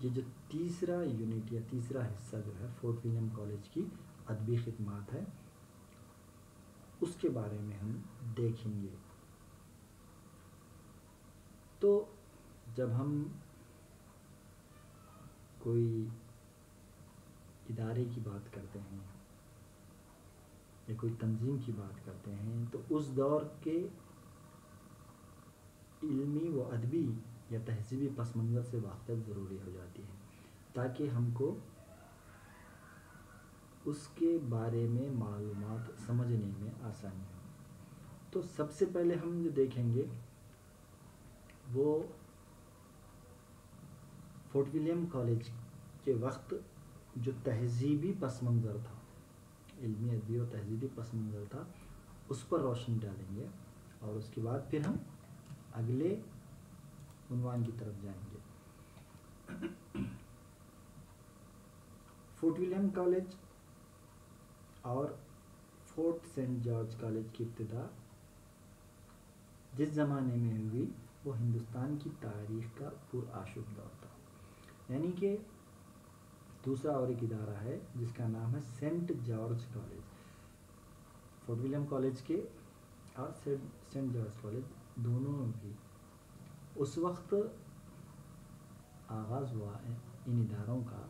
یہ جو تیسرا یونٹ یا تیسرا حصہ جو ہے فورٹ ولیم کالج کی ادبی خدمات ہے، اس کے بارے میں ہم دیکھیں گے۔ تو جب ہم کوئی ادارے کی بات کرتے ہیں یا کوئی تنظیم کی بات کرتے ہیں تو اس دور کے علمی و ادبی یا تہذیبی پس منظر سے واقفیت ضروری ہو جاتی ہے تاکہ ہم کو اس کے بارے میں معلومات سمجھنے میں آسانی ہو۔ تو سب سے پہلے ہم جو دیکھیں گے وہ فورٹ ولیم کالج کے وقت جو تہذیبی پس منظر تھا، علمی ادبی اور تہذیبی پس منظر تھا، اس پر روشنی ڈالیں گے، اور اس کے بعد پھر ہم اگلے عنوان کی طرف جائیں گے۔ فورٹ ولیم کالج اور فورٹ سینٹ جارج کالج کی ابتدا جس زمانے میں ہوئی وہ ہندوستان کی تاریخ کا پرآشوب دور تھا، یعنی کہ دوسرا اور ایک ادارہ ہے جس کا نام ہے Saint George College. Fort William College کے اور سینٹ جارج کالج دونوں بھی اس وقت آغاز ہوا ہے ان اداروں کا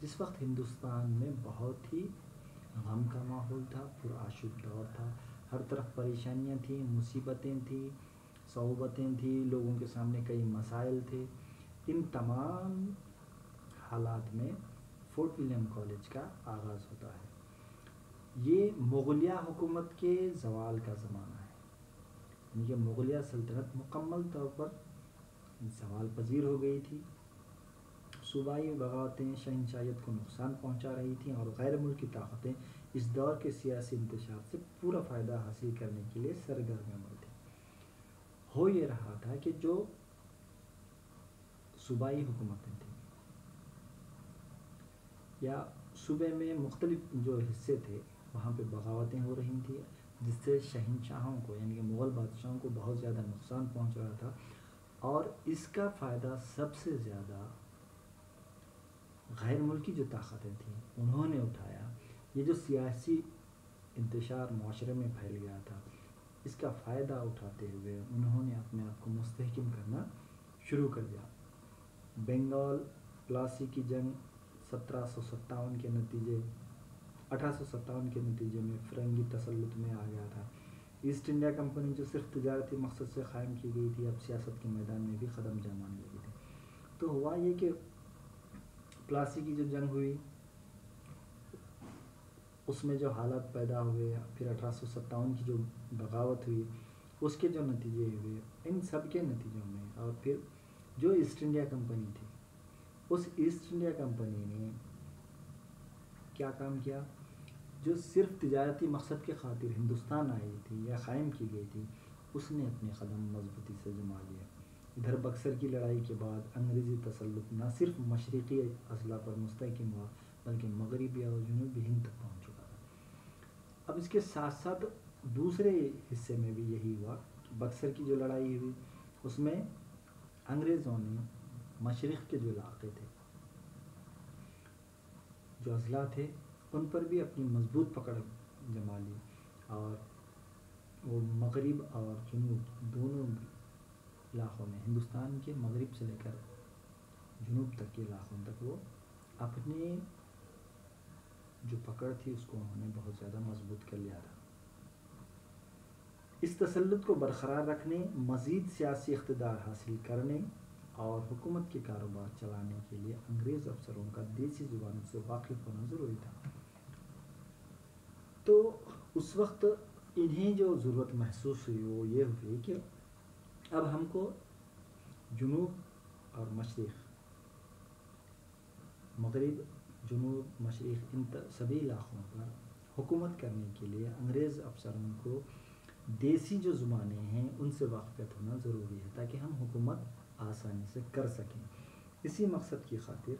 جس وقت ہندوستان میں بہت ہی غم کا ماحول تھا، پرآشوب دور تھا، ہر طرف پریشانیاں تھیں، مصیبتیں تھیں، صعوبتیں تھیں، لوگوں کے سامنے کئی مسائل تھے۔ ان تمام حالات میں فورٹ ولیم کالج کا آغاز ہوتا ہے۔ یہ مغلیہ حکومت کے زوال کا زمانہ ہے، یعنی کہ مغلیہ سلطنت مکمل طور پر زوال پذیر ہو گئی تھی، صوبائی بغاوتیں شہنشاہیت کو نقصان پہنچا رہی تھیں اور غیر ملکی طاقتیں اس دور کے سیاسی انتشار سے پورا فائدہ حاصل کرنے کے لیے سرگرم عمل تھیں۔ ہو یہ رہا تھا کہ جو صوبائی حکومتیں تھیں یا صوبے میں مختلف جو حصے تھے وہاں پہ بغاوتیں ہو رہی تھیں جس سے شہنشاہوں کو یعنی کہ مغل بادشاہوں کو بہت زیادہ نقصان پہنچ رہا تھا، اور اس کا فائدہ سب سے زیادہ غیر ملکی جو طاقتیں تھیں انہوں نے اٹھایا۔ یہ جو سیاسی انتشار معاشرے میں پھیل گیا تھا اس کا فائدہ اٹھاتے ہوئے انہوں نے اپنے آپ کو مستحکم کرنا شروع کر دیا۔ بنگال پلاسی کی جنگ 1757 کے نتیجے 1857 کے نتیجے میں فرنگی تسلط میں آ گیا تھا۔ ایسٹ انڈیا کمپنی جو صرف تجارتی مقصد سے قائم کی گئی تھی اب سیاست کے میدان میں بھی قدم جمانے لگی تھی۔ تو ہوا یہ کہ پلاسی کی جو جنگ ہوئی اس میں جو حالات پیدا ہوئے، پھر 1857 کی جو بغاوت ہوئی اس کے جو نتیجے ہوئے، ان سب کے نتیجوں میں، اور پھر جو ایسٹ انڈیا کمپنی تھی اس ایسٹ انڈیا کمپنی نے کیا کام کیا، جو صرف تجارتی مقصد کے خاطر ہندوستان آئی تھی یا قائم کی گئی تھی اس نے اپنے قدم مضبوطی سے جما لیے۔ ادھر بکسر کی لڑائی کے بعد انگریزی تسلط نہ صرف مشرقی اضلاع پر مستحکم ہوا بلکہ مغربی اور جنوبی ہند تک پہنچ چکا تھا۔ اب اس کے ساتھ ساتھ دوسرے حصے میں بھی یہی ہوا کہ بکسر کی جو لڑائی ہوئی اس میں انگریزوں نے مشرق کے جو علاقے تھے، جو اضلاع تھے، ان پر بھی اپنی مضبوط پکڑ جما لی، اور وہ مغرب اور جنوب دونوں علاقوں میں ہندوستان کے مغرب سے لے کر جنوب تک کے علاقوں تک وہ اپنی جو پکڑ تھی اس کو انہوں نے بہت زیادہ مضبوط کر لیا تھا۔ اس تسلط کو برقرار رکھنے، مزید سیاسی اقتدار حاصل کرنے اور حکومت کے کاروبار چلانے کے لیے انگریز افسروں کا دیسی زبانوں سے واقف ہونا ضروری تھا۔ تو اس وقت انہیں جو ضرورت محسوس ہوئی وہ یہ ہوئی کہ اب ہم کو جنوب اور مشرق، مغرب، جنوب، مشرق، ان سبھی علاقوں پر حکومت کرنے کے لیے انگریز افسروں کو دیسی جو زبانیں ہیں ان سے واقفیت ہونا ضروری ہے تاکہ ہم حکومت آسانی سے کر سکیں۔ اسی مقصد کی خاطر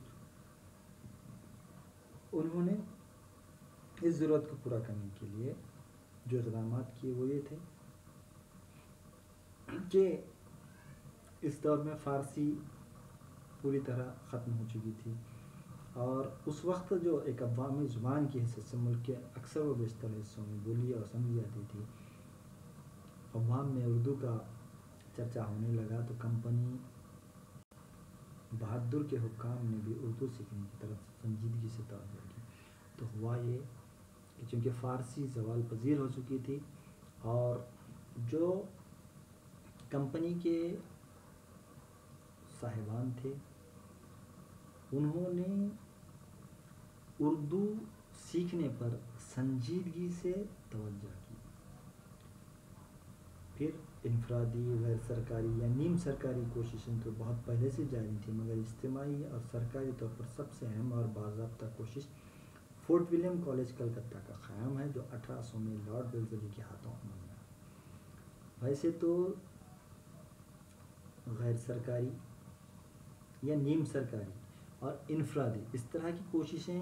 انہوں نے اس ضرورت کو پورا کرنے کے لیے جو اقدامات کیے وہ یہ تھے کہ اس دور میں فارسی پوری طرح ختم ہو چکی تھی، اور اس وقت جو ایک عوامی زبان کی حیثیت سے ملک کے اکثر و بیشتر حصوں میں بولی اور سمجھی جاتی تھی، عوام میں اردو کا چرچا ہونے لگا تو کمپنی بہادر کے حکام نے بھی اردو سیکھنے کی طرف سنجیدگی سے توجہ کی۔ تو ہوا یہ کہ چونکہ فارسی زوال پذیر ہو چکی تھی، اور جو کمپنی کے صاحبان تھے انہوں نے اردو سیکھنے پر سنجیدگی سے توجہ کی۔ پھر انفرادی، غیر سرکاری یا نیم سرکاری کوششیں تو بہت پہلے سے جاری تھیں، مگر اجتماعی اور سرکاری طور پر سب سے اہم اور باضابطہ کوشش فورٹ ولیم کالج کلکتہ کا قیام ہے، جو 1800 میں لارڈ ویلزلی کے ہاتھوں عمل میں آیا۔ ویسے تو غیر سرکاری یا نیم سرکاری اور انفرادی اس طرح کی کوششیں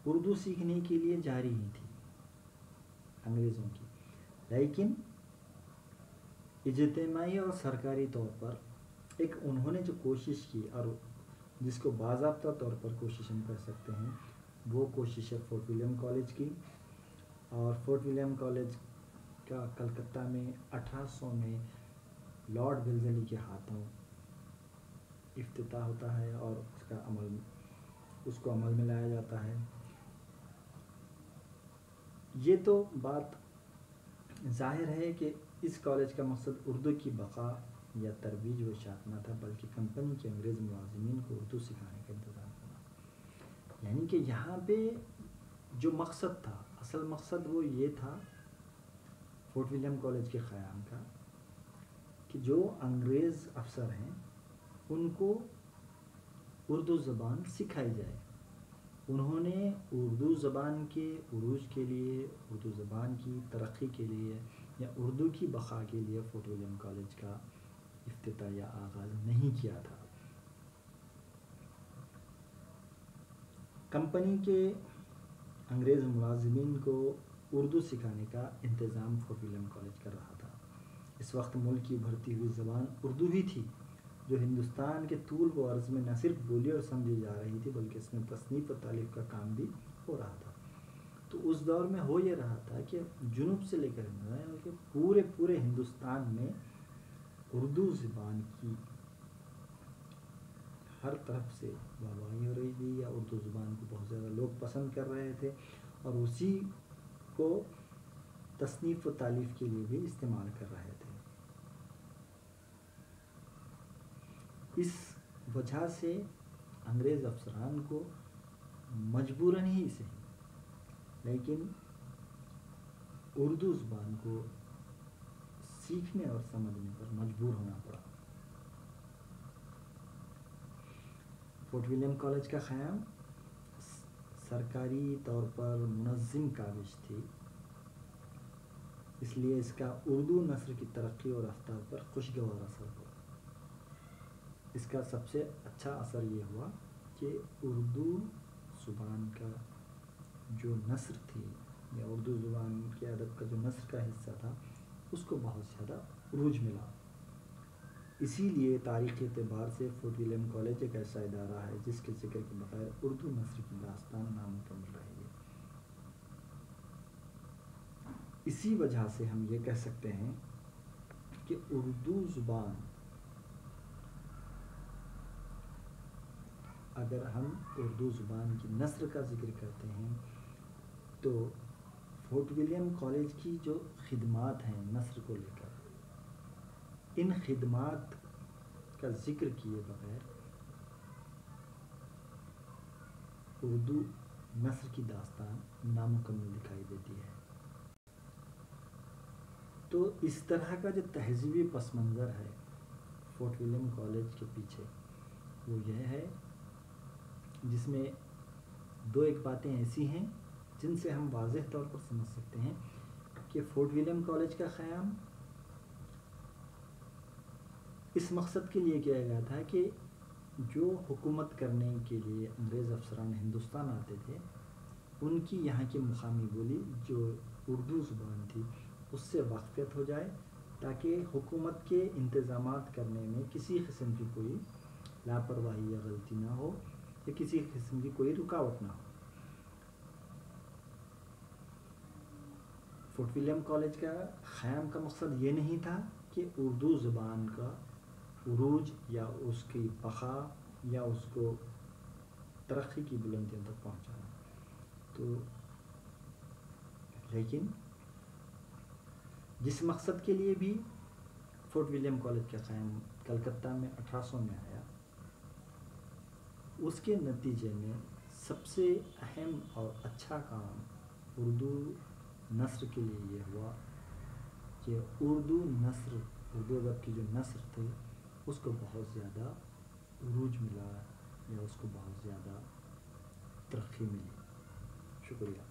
اردو سیکھنے کے لیے جاری ہی تھی انگریزوں کی، لیکن اجتماعی اور سرکاری طور پر ایک انہوں نے جو کوشش کی، اور جس کو باضابطہ طور پر کوشش ہم کر سکتے ہیں، وہ کوشش ہے فورٹ ولیم کالج کی۔ اور فورٹ ولیم کالج کا کلکتہ میں 1800 میں لارڈ ویلزلی کے ہاتھوں افتتاح ہوتا ہے، اور اس کو عمل میں لایا جاتا ہے۔ یہ تو بات ظاہر ہے کہ اس کالج کا مقصد اردو کی بقا یا ترویج و اشاعت نہ تھا، بلکہ کمپنی کے انگریز ملازمین کو اردو سکھانے کا انتظام کرنا۔ یعنی کہ یہاں پہ جو مقصد تھا، اصل مقصد وہ یہ تھا فورٹ ولیم کالج کے قیام کا، کہ جو انگریز افسر ہیں ان کو اردو زبان سکھائی جائے۔ انہوں نے اردو زبان کے عروج کے لیے، اردو زبان کی ترقی کے لیے یا اردو کی بقا کے لیے فورٹ ولیم کالج کا افتتاح یا آغاز نہیں کیا تھا۔ کمپنی کے انگریز ملازمین کو اردو سکھانے کا انتظام فورٹ ولیم کالج کر رہا تھا۔ اس وقت ملک کی ابھرتی ہوئی زبان اردو ہی تھی، جو ہندوستان کے طول و عرض میں نہ صرف بولی اور سمجھی جا رہی تھی، بلکہ اس میں تصنیف و تالیف کا کام بھی ہو رہا تھا۔ تو اس دور میں ہو یہ رہا تھا کہ جنوب سے لے کر کہ پورے ہندوستان میں اردو زبان کی ہر طرف سے واہواہی ہو رہی تھی، یا اردو زبان کو بہت زیادہ لوگ پسند کر رہے تھے، اور اسی کو تصنیف و تالیف کے لیے بھی استعمال کر رہے تھے۔ اس وجہ سے انگریز افسران کو مجبوراً ہی صحیح لیکن اردو زبان کو سیکھنے اور سمجھنے پر مجبور ہونا پڑا۔ فورٹ ولیم کالج کا قیام سرکاری طور پر منظم کاوش تھی، اس لیے اس کا اردو نثر کی ترقی اور رفتار پر خوشگوار اثر ہوا۔ اس کا سب سے اچھا اثر یہ ہوا کہ اردو زبان کا جو نثر تھی، یا اردو زبان کے ادب کا جو نثر کا حصہ تھا، اس کو بہت زیادہ عروج ملا۔ اسی لیے تاریخی اعتبار سے فورٹ ولیم کالج ایک ایسا ادارہ ہے جس کے ذکر کے بغیر اردو نثر کی داستان نامکمل رہے گی۔ اسی وجہ سے ہم یہ کہہ سکتے ہیں کہ اردو زبان، اگر ہم اردو زبان کی نثر کا ذکر کرتے ہیں تو فورٹ ولیم کالج کی جو خدمات ہیں نثر کو لے کر، ان خدمات کا ذکر کیے بغیر اردو نثر کی داستان نامکمل دکھائی دیتی ہے۔ تو اس طرح کا جو تہذیبی پس منظر ہے فورٹ ولیم کالج کے پیچھے، وہ یہ ہے جس میں دو ایک باتیں ایسی ہیں جن سے ہم واضح طور پر سمجھ سکتے ہیں کہ فورٹ ولیم کالج کا قیام اس مقصد کے لیے کیا گیا تھا کہ جو حکومت کرنے کے لیے انگریز افسران ہندوستان آتے تھے، ان کی یہاں کی مقامی بولی جو اردو زبان تھی اس سے واقفیت ہو جائے، تاکہ حکومت کے انتظامات کرنے میں کسی قسم کی کوئی لاپرواہی یا غلطی نہ ہو یا کسی قسم کی کوئی رکاوٹ نہ ہو۔ فورٹ ولیم کالج کا قیام کا مقصد یہ نہیں تھا کہ اردو زبان کا عروج یا اس کی بقا یا اس کو ترقی کی بلندیوں تک پہنچانا، تو لیکن جس مقصد کے لیے بھی فورٹ ولیم کالج کا قیام کلکتہ میں 1800 میں آیا، اس کے نتیجے میں سب سے اہم اور اچھا کام اردو نثر کے لیے یہ ہوا کہ اردو ادب کی جو نثر تھے اس کو بہت زیادہ عروج ملا یا اس کو بہت زیادہ ترقی ملی۔ شکریہ۔